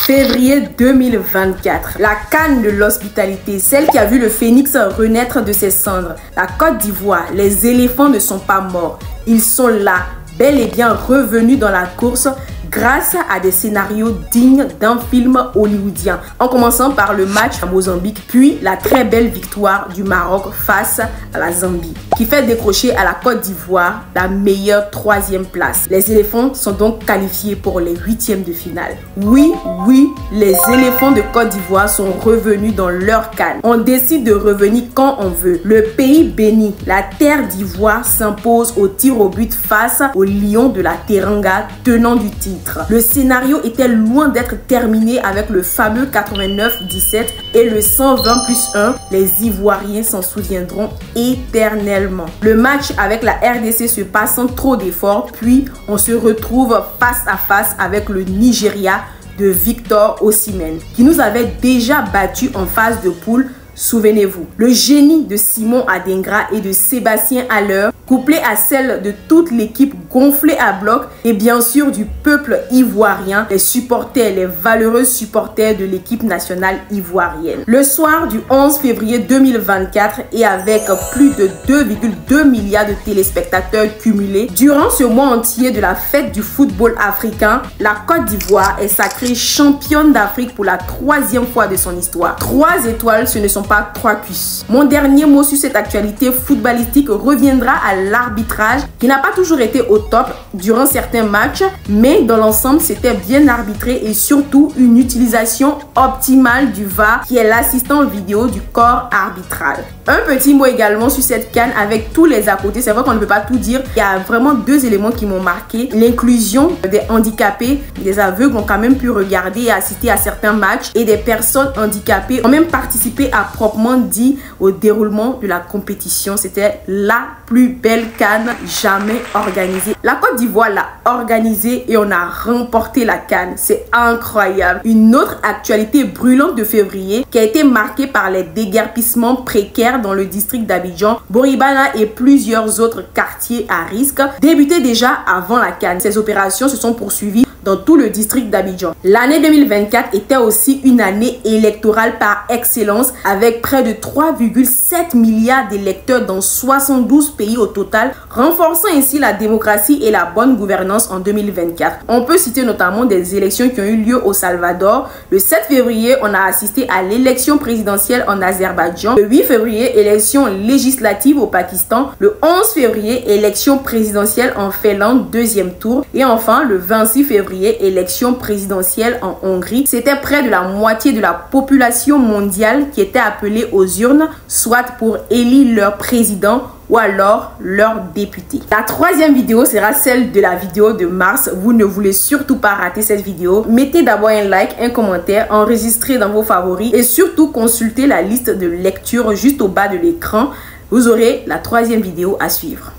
Février 2024, la CAN de l'hospitalité, celle qui a vu le phénix renaître de ses cendres. La Côte d'Ivoire, les éléphants ne sont pas morts. Ils sont là, bel et bien revenus dans la course grâce à des scénarios dignes d'un film hollywoodien. En commençant par le match à Mozambique, puis la très belle victoire du Maroc face à la Zambie, qui fait décrocher à la Côte d'Ivoire la meilleure 3e place. Les éléphants sont donc qualifiés pour les 8e de finale. Oui, les éléphants de Côte d'Ivoire sont revenus dans leur CAN. On décide de revenir quand on veut. Le pays béni, la terre d'Ivoire, s'impose au tir au but face aux Lions de la Teranga, tenant du titre. Le scénario était loin d'être terminé avec le fameux 89-17 et le 120+1. Les Ivoiriens s'en souviendront éternellement. Le match avec la RDC se passe sans trop d'efforts, puis on se retrouve face à face avec le Nigeria de Victor Osimhen, qui nous avait déjà battus en phase de poule. Souvenez-vous, le génie de Simon Adingra et de Sébastien Haller, couplé à celle de toute l'équipe gonflée à bloc et bien sûr du peuple ivoirien, les supporters, les valeureux supporters de l'équipe nationale ivoirienne. Le soir du 11 février 2024 et avec plus de 2,2 milliards de téléspectateurs cumulés, durant ce mois entier de la fête du football africain, la Côte d'Ivoire est sacrée championne d'Afrique pour la 3e fois de son histoire. 3 étoiles, ce ne sont pas 3 cuisses. Mon dernier mot sur cette actualité footballistique reviendra à l'arbitrage qui n'a pas toujours été au top durant certains matchs, mais dans l'ensemble c'était bien arbitré et surtout une utilisation optimale du VAR qui est l'assistant vidéo du corps arbitral. Un petit mot également sur cette CAN avec tous les à côté. C'est vrai qu'on ne peut pas tout dire. Il y a vraiment 2 éléments qui m'ont marqué. L'inclusion des handicapés, des aveugles ont quand même pu regarder et assister à certains matchs et des personnes handicapées ont même participé à proprement dit au déroulement de la compétition. C'était la plus belle CAN jamais organisée. La Côte d'Ivoire l'a organisée et on a remporté la CAN. C'est incroyable. Une autre actualité brûlante de février qui a été marquée par les déguerpissements précaires dans le district d'Abidjan, Boribana et plusieurs autres quartiers à risque débutaient déjà avant la CAN. Ces opérations se sont poursuivies dans tout le district d'Abidjan. L'année 2024 était aussi une année électorale par excellence avec près de 3,7 milliards d'électeurs dans 72 pays au total, renforçant ainsi la démocratie et la bonne gouvernance en 2024. On peut citer notamment des élections qui ont eu lieu au Salvador. Le 7 février, on a assisté à l'élection présidentielle en Azerbaïdjan. Le 8 février, élection législative au Pakistan. Le 11 février, élection présidentielle en Finlande, 2e tour. Et enfin, le 26 février, élection présidentielle en Hongrie. C'était près de la moitié de la population mondiale qui était appelée aux urnes, soit pour élire leur président ou alors leur député. La 3e vidéo sera celle de la vidéo de mars. Vous ne voulez surtout pas rater cette vidéo. Mettez d'abord un like, un commentaire, enregistrez dans vos favoris et surtout consultez la liste de lecture juste au bas de l'écran. Vous aurez la 3e vidéo à suivre.